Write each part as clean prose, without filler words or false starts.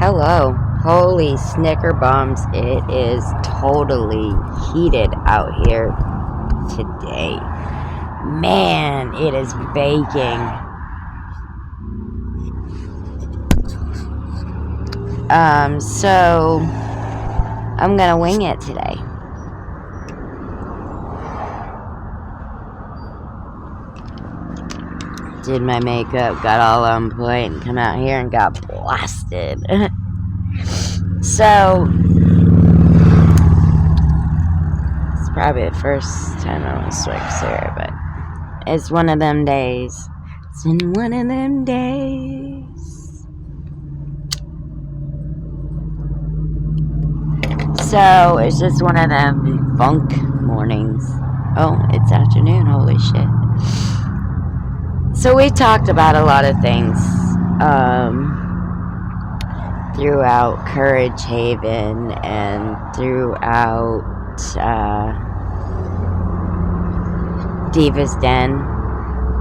Hello. Holy snicker bombs. It is totally heated out here today. Man, it is baking. So I'm gonna wing it today. Did my makeup, got all on point, and come out here and got blasted. So it's probably the first time I was switched here, but it's one of them days. It's in one of them days. So it's just one of them funk mornings. Oh, it's afternoon. Holy shit. So we talked about a lot of things throughout Courage Haven and throughout Diva's Den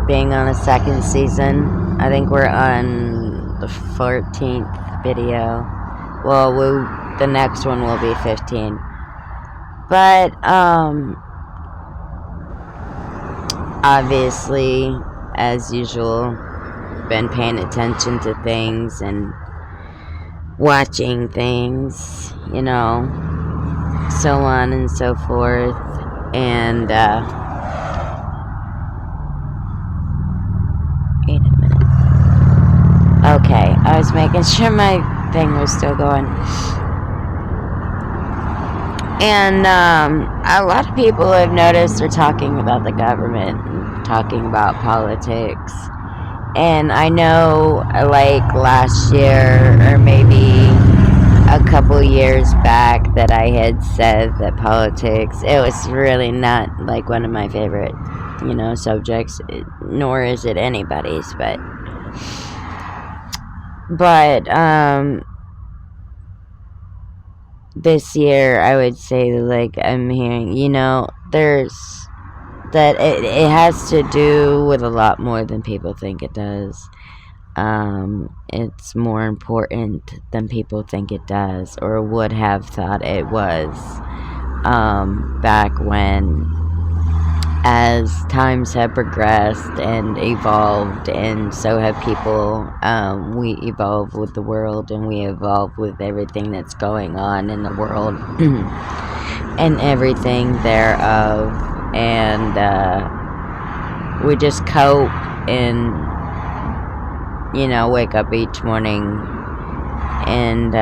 being on a second season. I think we're on the 14th video. Well, the next one will be 15. But obviously, as usual, been paying attention to things and watching things, you know, so on and so forth. And wait a minute. Okay, I was making sure my thing was still going. And a lot of people I've noticed are talking about the government, talking about politics. And I know, like last year or maybe a couple years back, that I had said that politics, it was really not like one of my favorite, subjects, nor is it anybody's, but this year I would say, like, I'm hearing, there's that it has to do with a lot more than people think it does. It's more important than people think it does, or would have thought it was, back when, as times have progressed and evolved, and so have people. We evolve with the world, and we evolve with everything that's going on in the world and everything thereof. And we just cope and, wake up each morning and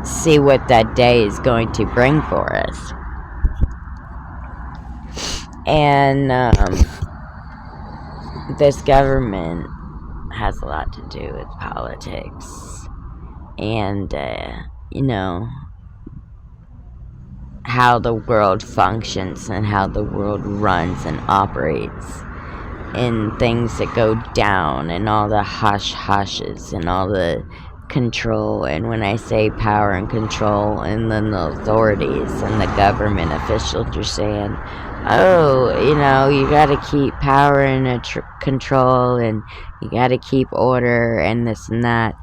see what that day is going to bring for us. And this government has a lot to do with politics and, how the world functions and how the world runs and operates, and things that go down, and all the hush-hushes and all the control. And when I say power and control, and then the authorities and the government officials are saying, oh, you gotta keep power and control, and you gotta keep order, and this and that,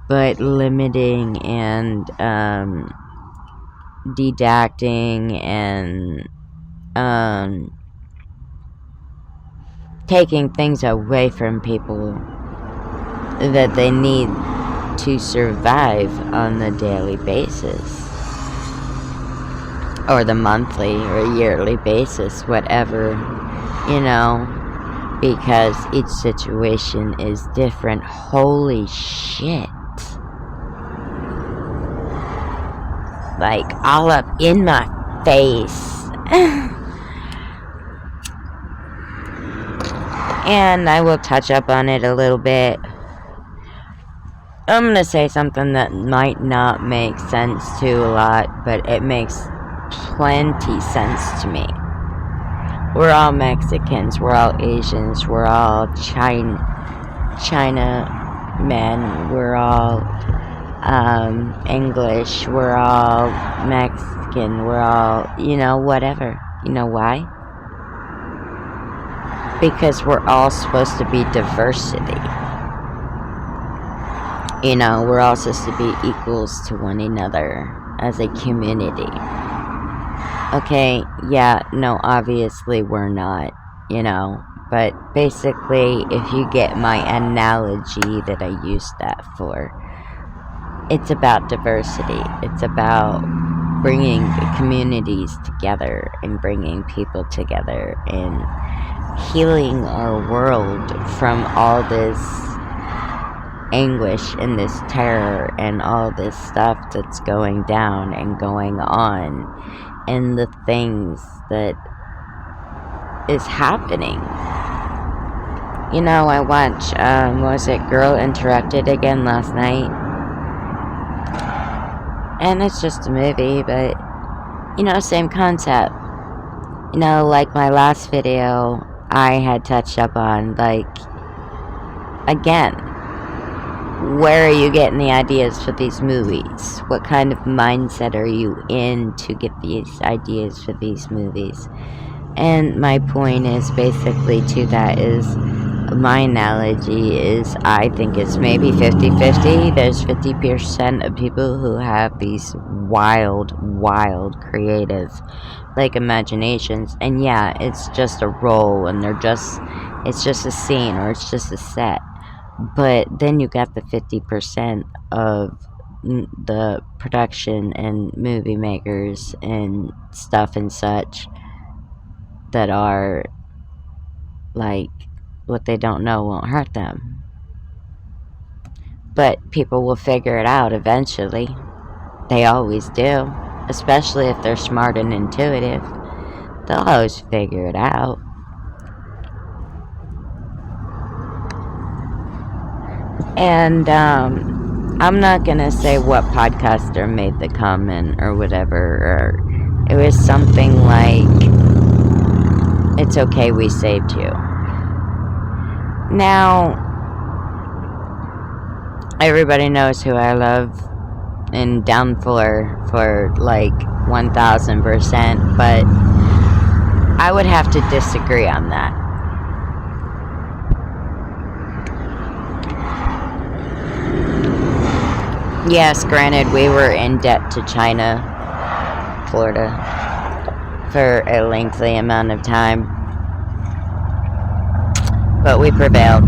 but limiting and deducting and taking things away from people that they need to survive on the daily basis, or the monthly or yearly basis, whatever, because each situation is different. Holy shit. Like, all up in my face. And I will touch up on it a little bit. I'm going to say something that might not make sense to a lot, but it makes plenty sense to me. We're all Mexicans, we're all Asians, we're all China men, we're all English, we're all Mexican, we're all, whatever. You know why? Because we're all supposed to be diversity. You know, we're all supposed to be equals to one another as a community. Okay, yeah, no, obviously we're not, you know, but basically, if you get my analogy that I use that for, it's about diversity. It's about bringing communities together and bringing people together and healing our world from all this anguish and this terror and all this stuff that's going down and going on and the things that is happening. You know, I watched, what was it, Girl Interrupted again last night. And it's just a movie, but, you know, same concept. You know, like my last video, I had touched up on, like, again, where are you getting the ideas for these movies? What kind of mindset are you in to get these ideas for these movies? And my point is basically to that is, my analogy is, I think it's maybe 50-50. There's 50% of people who have these wild, creative, like, imaginations. And yeah, it's just a role and it's just a scene or it's just a set. But then you got the 50% of the production and movie makers and stuff and such that are like, what they don't know won't hurt them. But people will figure it out eventually. They always do. Especially if they're smart and intuitive. They'll always figure it out. And I'm not gonna say what podcaster made the comment or whatever. Or it was something like, "It's okay, we saved you." Now, everybody knows who I love and down for like 1000%, but I would have to disagree on that. Yes, granted, we were in debt to China, Florida, for a lengthy amount of time, but we prevailed.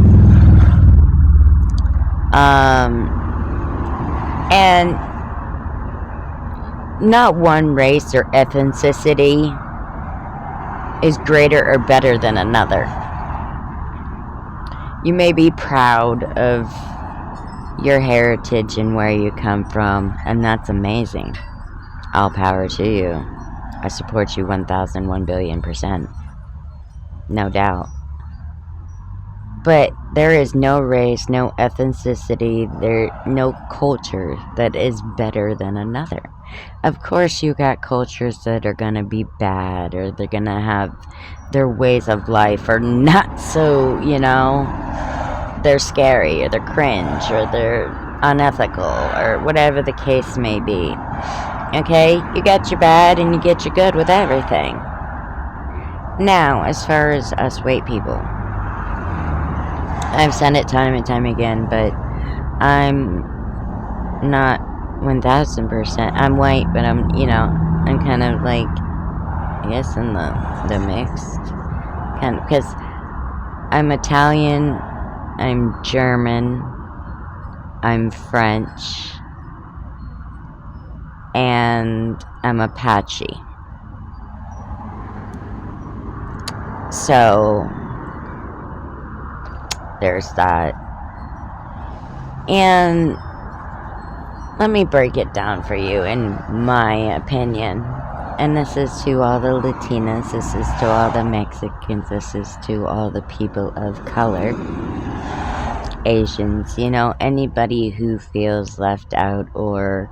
And not one race or ethnicity is greater or better than another. You may be proud of your heritage and where you come from, and that's amazing. All power to you. I support you 1001,000,000,000%. No doubt. But there is no race, no ethnicity, no culture that is better than another. Of course, you got cultures that are gonna be bad, or they're gonna have their ways of life are not so, you know, they're scary, or they're cringe, or they're unethical, or whatever the case may be. Okay? You get your bad and you get your good with everything. Now, as far as us white people, I've said it time and time again, but I'm not 1000%. I'm white, but I'm, you know, I'm kind of like, I guess in the mixed kind of, because I'm Italian, I'm German, I'm French, and I'm Apache. So there's that. And let me break it down for you in my opinion. And this is to all the Latinas, this is to all the Mexicans, this is to all the people of color, Asians, you know, anybody who feels left out or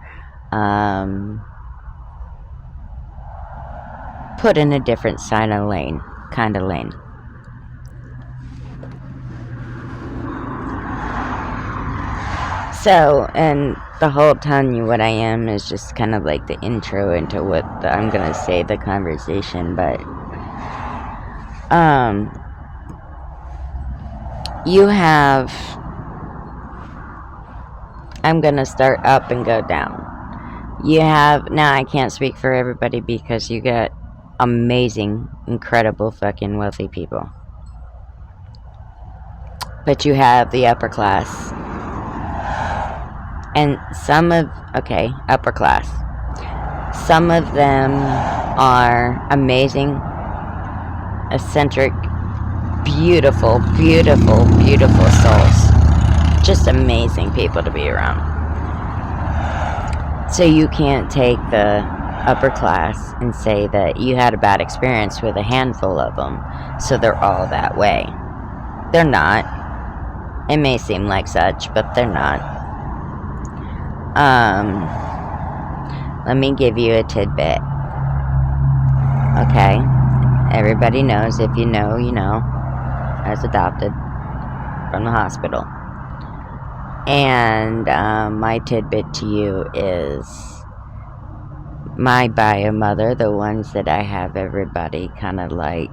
put in a different kind of lane. So, and the whole telling you what I am is just kind of like the intro into what I'm gonna say, the conversation, but you have I'm gonna start up and go down. You have, now I can't speak for everybody because you got amazing, incredible fucking wealthy people. But you have the upper class. And some of, okay, upper class. Some of them are amazing, eccentric, beautiful, beautiful, beautiful souls. Just amazing people to be around. So you can't take the upper class and say that you had a bad experience with a handful of them, so they're all that way. They're not. It may seem like such, but they're not. Let me give you a tidbit. Okay? Everybody knows, if you know, you know. I was adopted from the hospital. And my tidbit to you is my bio mother, the ones that I have everybody kind of like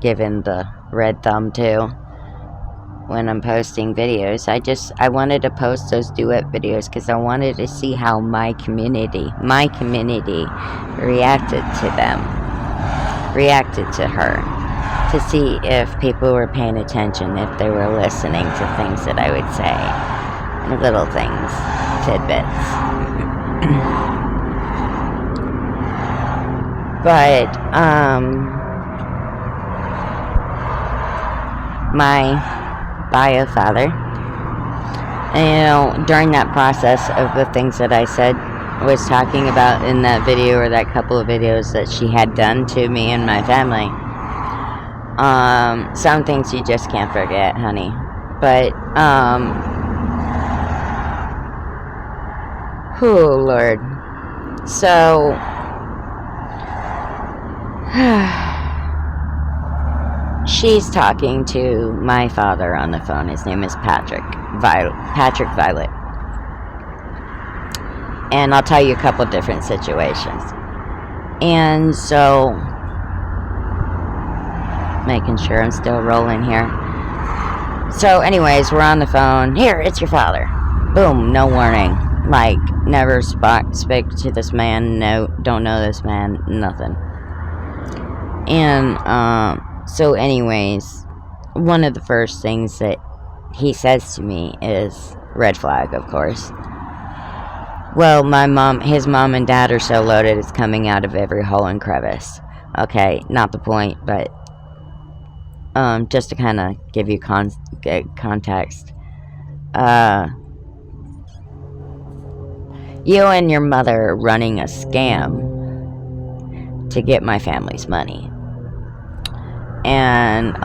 giving the red thumb to when I'm posting videos. I wanted to post those duet videos because I wanted to see how my community reacted to them, reacted to her, to see if people were paying attention, if they were listening to things that I would say, little things, tidbits. But my bio father, during that process of the things that I said, was talking about in that video, or that couple of videos that she had done to me and my family. Some things you just can't forget, honey. But, oh, Lord. So, she's talking to my father on the phone. His name is Patrick Violet. And I'll tell you a couple different situations. And so, making sure I'm still rolling here. So anyways, we're on the phone. Here, it's your father. Boom, no warning. Like, never spoke to this man. No, don't know this man. Nothing. And, so anyways, one of the first things that he says to me is, red flag, of course. Well, his mom and dad are so loaded it's coming out of every hole and crevice. Okay, not the point, but just to kind of give you context. You and your mother are running a scam to get my family's money. And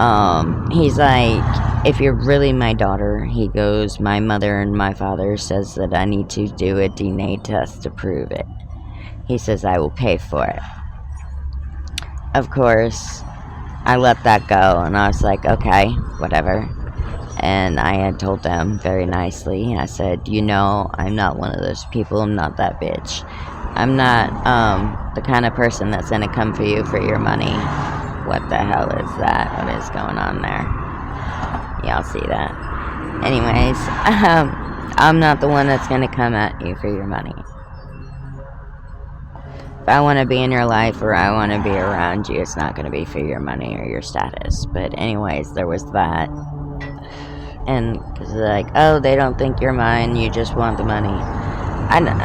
he's like, if you're really my daughter, he goes, my mother and my father says that I need to do a DNA test to prove it. He says I will pay for it. Of course, I let that go, and I was like, okay, whatever. And I had told them very nicely, I said, I'm not one of those people, I'm not that bitch. I'm not the kind of person that's gonna come for you for your money. What the hell is that? What is going on there? Y'all see that? Anyways, I'm not the one that's gonna come at you for your money. If I want to be in your life or I want to be around you, it's not going to be for your money or your status. But anyways, there was that. And because they're like, oh, they don't think you're mine, you just want the money. I don't.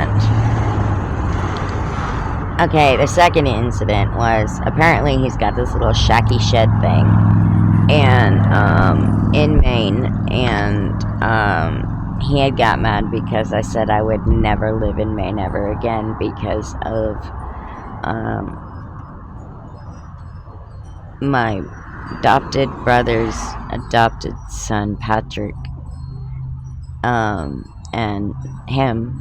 Okay, the second incident was, apparently he's got this little shacky shed thing, and in Maine, and he had got mad because I said I would never live in Maine ever again because of my adopted brother's adopted son, Patrick, and him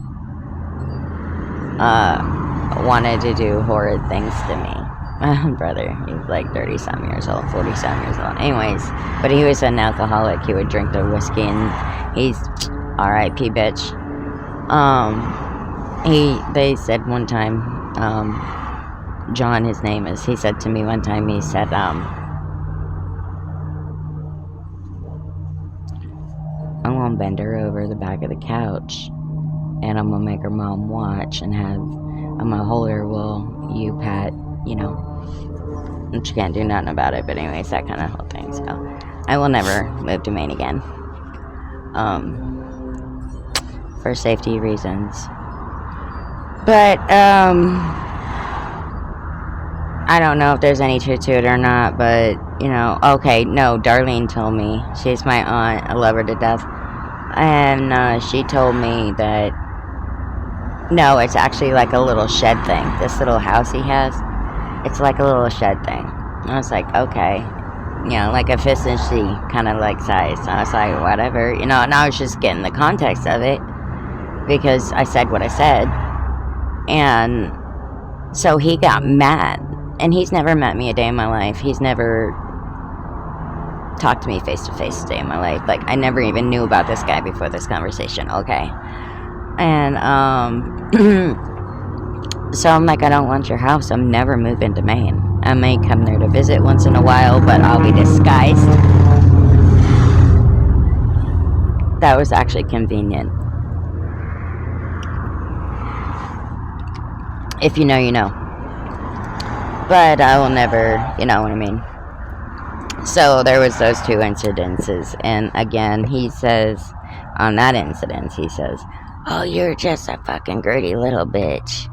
wanted to do horrid things to me. My brother, he's like 30-some years old, 40-some years old. Anyways, but he was an alcoholic. He would drink the whiskey, and he's R.I.P. bitch. They said one time, John, his name is, he said to me one time, he said, I'm gonna bend her over the back of the couch and I'm gonna make her mom watch and I'm gonna hold her while you pat, and she can't do nothing about it, but anyways, that kind of whole thing. So I will never move to Maine again, for safety reasons. But I don't know if there's any truth to it or not, but okay, no, Darlene told me. She's my aunt. I love her to death. And she told me that, no, it's actually like a little shed thing. This little house he has, it's like a little shed thing. I was like, okay. Like a fist and she kind of like size. I was like, whatever. And I was just getting the context of it because I said what I said. And so he got mad. And he's never met me a day in my life. He's never talked to me face to face a day in my life. Like, I never even knew about this guy before this conversation. Okay. And, so I'm like, I don't want your house. I'm never moving to Maine. I may come there to visit once in a while, but I'll be disguised. That was actually convenient. If you know, you know. But I will never, you know what I mean. So there was those two incidences. And again, he says, on that incident, he says, oh, you're just a fucking gritty little bitch.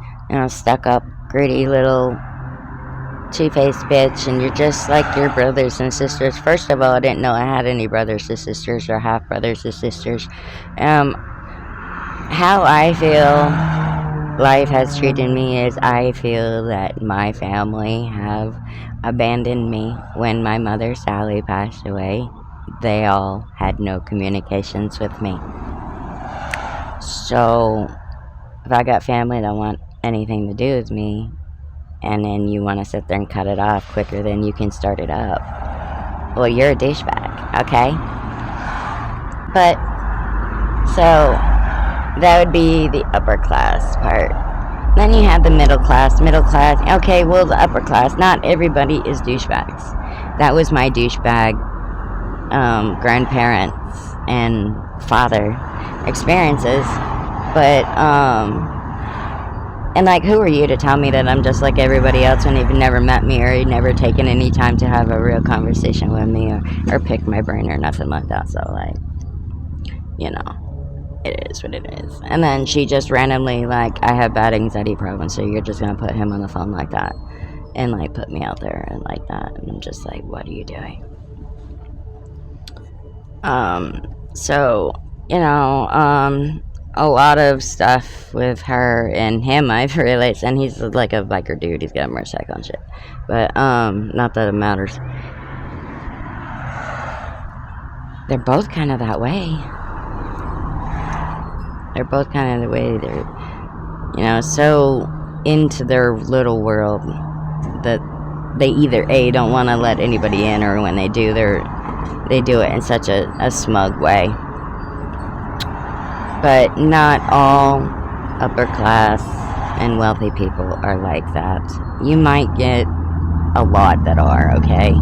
Stuck up, gritty little two-faced bitch. And you're just like your brothers and sisters. First of all, I didn't know I had any brothers or sisters or half-brothers or sisters. How I feel life has treated me is I feel that my family have abandoned me when my mother Sally passed away. They all had no communications with me. So if I got family that want anything to do with me and then you want to sit there and cut it off quicker than you can start it up, well, you're a douchebag, okay? But so that would be the upper class part. Then you have the middle class. Okay, well, the upper class, not everybody is douchebags. That was my douchebag grandparents and father experiences. But, and like, who are you to tell me that I'm just like everybody else when you've never met me or you've never taken any time to have a real conversation with me or pick my brain or nothing like that. So, like, it is what it is. And then she just randomly, like, I have bad anxiety problems, so you're just gonna put him on the phone like that and like put me out there and like that. And I'm just like, what are you doing? So a lot of stuff with her and him I've realized, and he's like a biker dude, he's got a motorcycle and shit, but not that it matters. They're both kind of that way. They're both kind of the way they're, so into their little world that they either A, don't want to let anybody in, or when they do, they do it in such a smug way. But not all upper class and wealthy people are like that. You might get a lot that are, okay?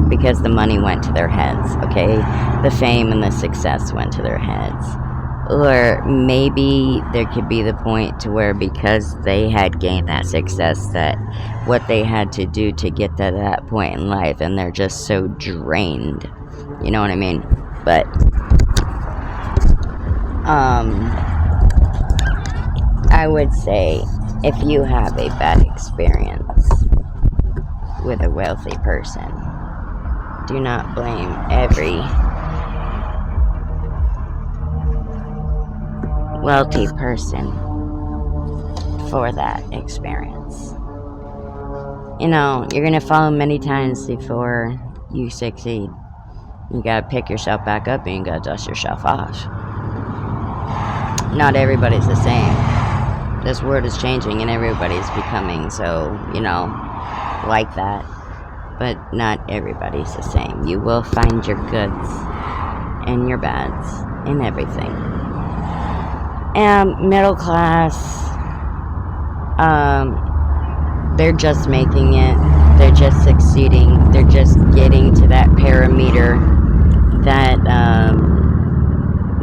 Because the money went to their heads, okay? The fame and the success went to their heads. Or maybe there could be the point to where because they had gained that success, that what they had to do to get to that point in life, and they're just so drained. You know what I mean? But, I would say if you have a bad experience with a wealthy person, do not blame every wealthy person for that experience. You're gonna fall many times before you succeed. You gotta pick yourself back up and you gotta dust yourself off. Not everybody's the same. This world is changing and everybody's becoming so, like that. But not everybody's the same. You will find your goods and your bads in everything. And middle class, they're just making it. They're just succeeding. They're just getting to that parameter that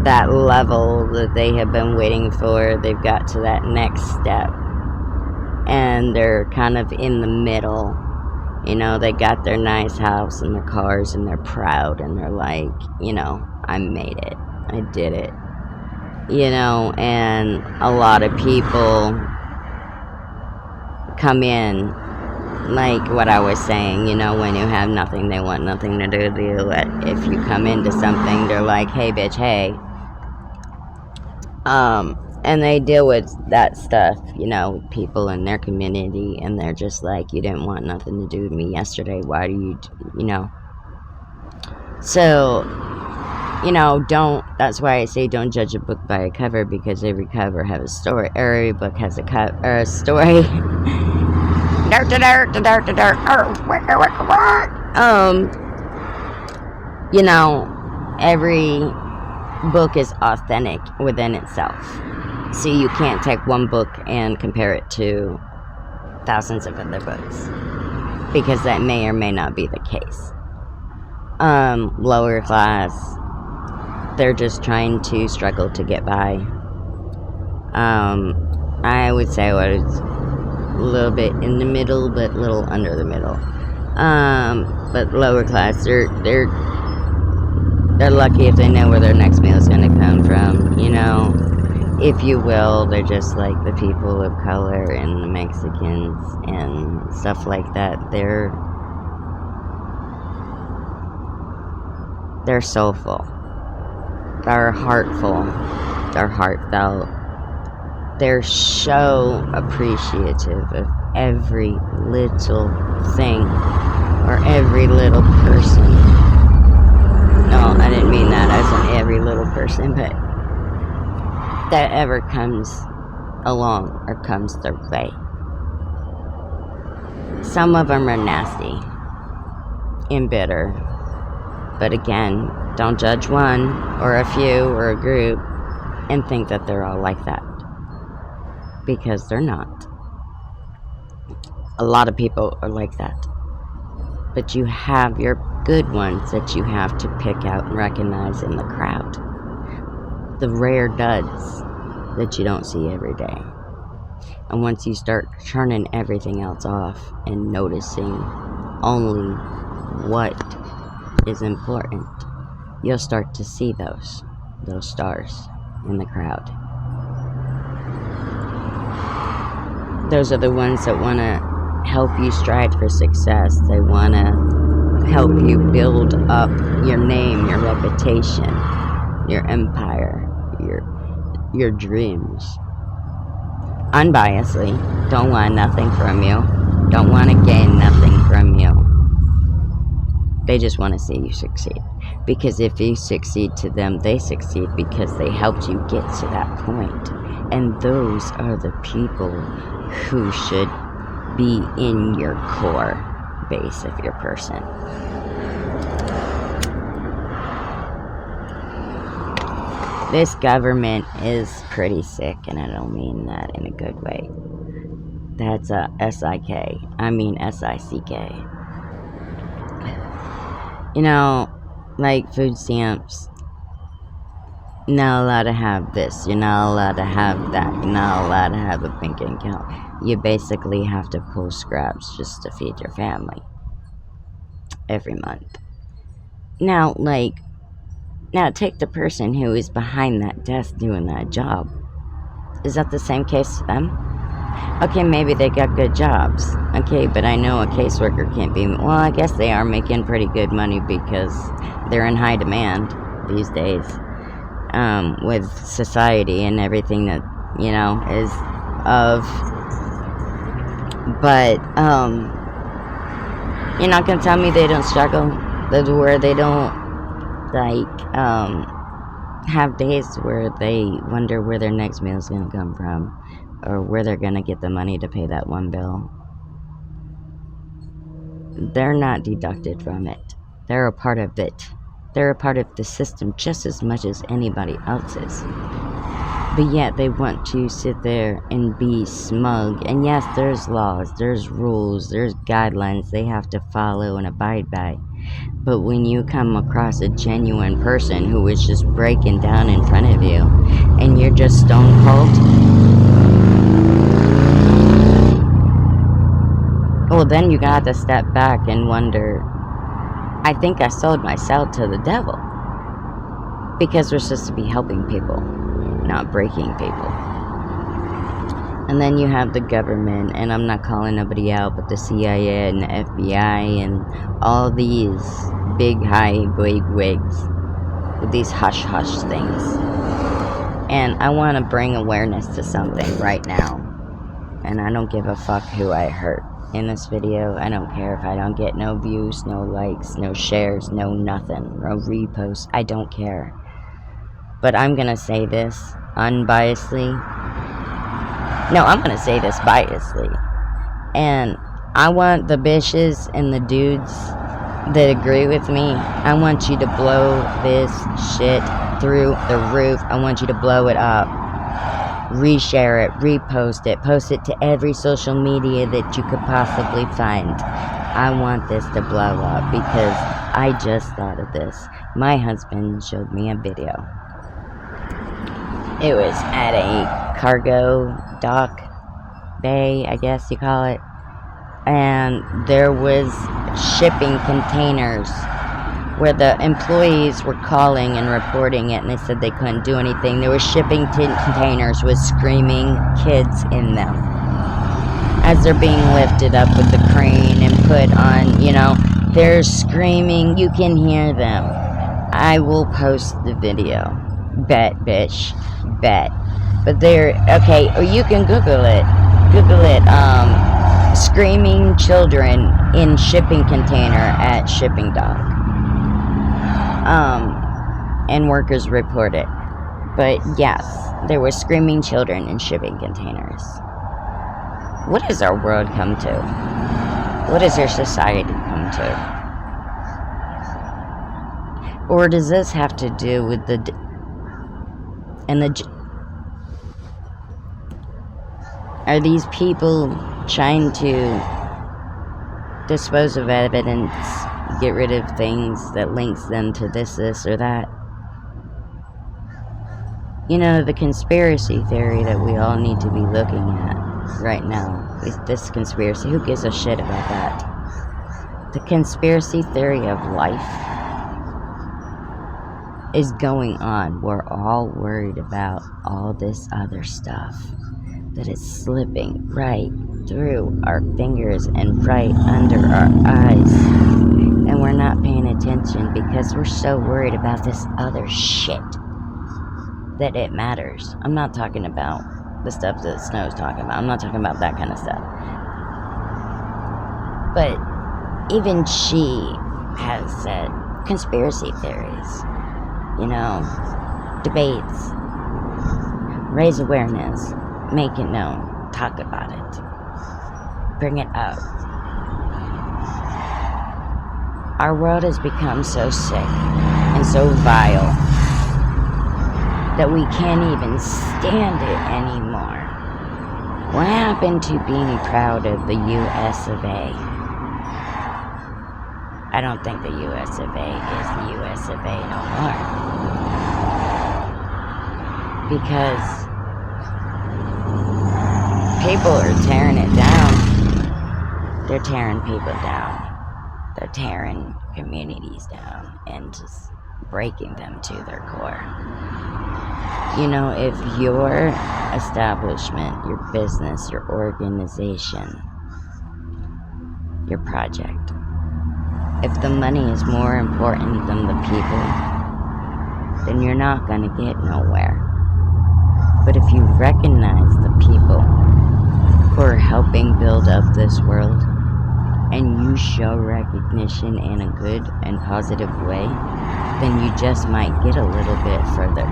that level that they have been waiting for. They've got to that next step, and they're kind of in the middle. You know, they got their nice house and their cars, and they're proud, and they're like, you know, I made it. I did it. You know, and a lot of people come in, like what I was saying, you know, when you have nothing, they want nothing to do with you. If you come into something, they're like, hey, bitch, hey. And they deal with that stuff, you know, people in their community, and they're just like, you didn't want nothing to do with me yesterday. Why do you, you know? So, you know, that's why I say don't judge a book by a cover, because every cover has a story, or every book has a story. You know, every book is authentic within itself. So you can't take one book and compare it to thousands of other books, because that may or may not be the case. Lower class, they're just trying to struggle to get by. I would say I was a little bit in the middle, but a little under the middle. But lower class, they're lucky if they know where their next meal is going to come from, you know, if you will. They're just like the people of color and the Mexicans and stuff like that. They're soulful. They're heartful. They're heartfelt. They're so appreciative of every little thing or every little person. No, I didn't mean that as in every little person, but that ever comes along or comes their way. Some of them are nasty and bitter, but again, don't judge one or a few or a group and think that they're all like that, because they're not. A lot of people are like that, but you have your good ones that you have to pick out and recognize in the crowd. The rare duds that you don't see every day. And once you start turning everything else off and noticing only what is important, you'll start to see those stars in the crowd. Those are the ones that want to help you strive for success. They want to help you build up your name, your reputation, your empire, your dreams. Unbiasedly, don't want nothing from you. Don't want to gain nothing from you. They just want to see you succeed. Because if you succeed to them, they succeed because they helped you get to that point. And those are the people who should be in your core base of your person. This government is pretty sick, and I don't mean that in a good way. That's a S-I-K. I mean S-I-C-K. You know, like food stamps, you're not allowed to have this, you're not allowed to have that, you're not allowed to have a bank account. You basically have to pull scraps just to feed your family every month. Now, take the person who is behind that desk doing that job. Is that the same case to them? Okay, maybe they got good jobs. Okay, but I know a caseworker can't be... Well, I guess they are making pretty good money because they're in high demand these days. With society and everything that, you know, is of... But, you're not gonna tell me they don't struggle? Where they don't, have days where they wonder where their next meal is gonna come from, or where they're gonna get the money to pay that one bill. They're not deducted from it. They're a part of it. They're a part of the system just as much as anybody else is. But yet they want to sit there and be smug. And yes, there's laws, there's rules, there's guidelines they have to follow and abide by. But when you come across a genuine person who is just breaking down in front of you and you're just stone cold, well, then you got to step back and wonder, I think I sold myself to the devil. Because we're supposed to be helping people, not breaking people. And then you have the government, and I'm not calling nobody out, but the CIA and the FBI and all these big high big wigs with these hush-hush things. And I want to bring awareness to something right now. And I don't give a fuck who I hurt in this video. I don't care if I don't get no views, no likes, no shares, no nothing, no reposts. I don't care. But I'm going to say this unbiasedly. No, I'm going to say this biasedly. And I want the bitches and the dudes that agree with me, I want you to blow this shit through the roof. I want you to blow it up. Reshare it, repost it, post it to every social media that you could possibly find. I want this to blow up because I just thought of this. My husband showed me a video. It was at a cargo dock bay, I guess you call it. And there was shipping containers where the employees were calling and reporting it, and they said they couldn't do anything. There were shipping containers with screaming kids in them as they're being lifted up with the crane and put on, they're screaming. You can hear them. I will post the video. Bet, bitch. Bet. But okay, or you can Google it. Screaming children in shipping container at shipping dock. And workers report it. But yes, there were screaming children in shipping containers. What has our world come to? What has our society come to? Or does this have to do with are these people trying to dispose of evidence, get rid of things that links them to this or that? The conspiracy theory that we all need to be looking at right now is this conspiracy. Who gives a shit about that? The conspiracy theory of life is going on. We're all worried about all this other stuff that is slipping right through our fingers and right under our eyes, and we're not paying attention because we're so worried about this other shit that it matters. I'm not talking about the stuff that Snow's talking about. I'm not talking about that kind of stuff. But even she has said conspiracy theories, debates, raise awareness, make it known, talk about it, bring it up. Our world has become so sick and so vile that we can't even stand it anymore. What happened to being proud of the US of A? I don't think the US of A is the US of A no more. Because people are tearing it down. They're tearing people down. They're tearing communities down and just breaking them to their core. If your establishment, your business, your organization, your project, if the money is more important than the people, then you're not going to get nowhere. But if you recognize the people who are helping build up this world, and you show recognition in a good and positive way, then you just might get a little bit further.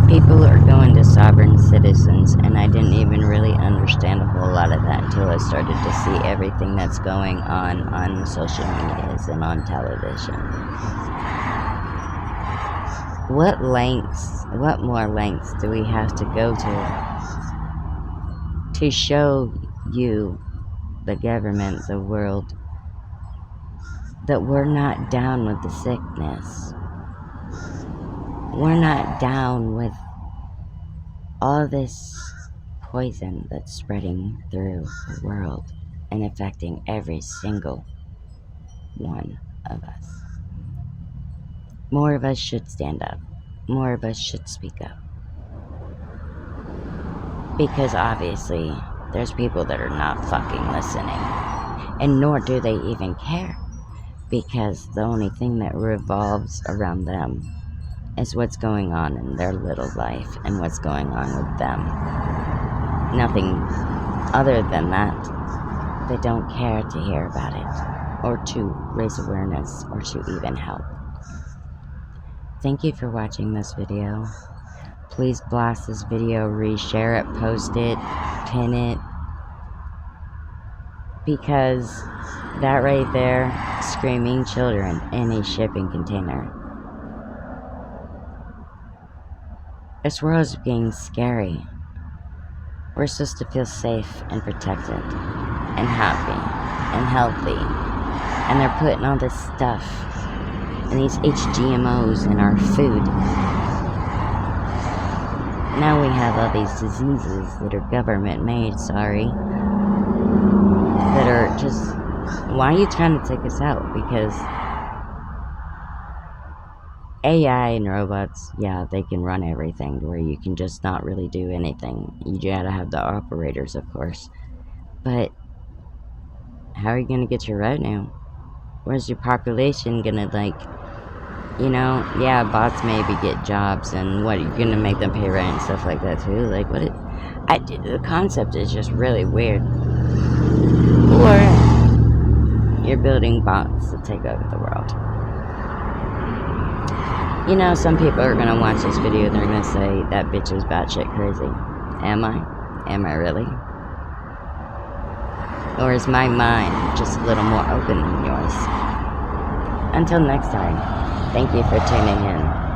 People are going to sovereign citizens, and I didn't even really understand a whole lot of that until I started to see everything that's going on social medias and on television. What more lengths do we have to go to show you, the government, the world, that we're not down with the sickness. We're not down with all this poison that's spreading through the world and affecting every single one of us. More of us should stand up. More of us should speak up. Because obviously, there's people that are not fucking listening. And nor do they even care. Because the only thing that revolves around them is what's going on in their little life and what's going on with them. Nothing other than that. They don't care to hear about it, or to raise awareness, or to even help. Thank you for watching this video. Please blast this video, reshare it, post it, pin it. Because that right there, screaming children in a shipping container. This world is getting scary. We're supposed to feel safe and protected and happy and healthy. And they're putting all this stuff and these HGMOs in our food. Now we have all these diseases that are government made, sorry. That are just, why are you trying to take us out? Because AI and robots, yeah, they can run everything where you can just not really do anything. You gotta have the operators, of course. But how are you gonna get your revenue? Where's your population gonna, like, you know, yeah, bots maybe get jobs, and what, you're gonna make them pay rent and stuff like that too? Like, what? The concept is just really weird. Or you're building bots to take over the world. You know, some people are gonna watch this video and they're gonna say, that bitch is batshit crazy. Am I? Am I really? Or is my mind just a little more open than yours? Until next time, thank you for tuning in.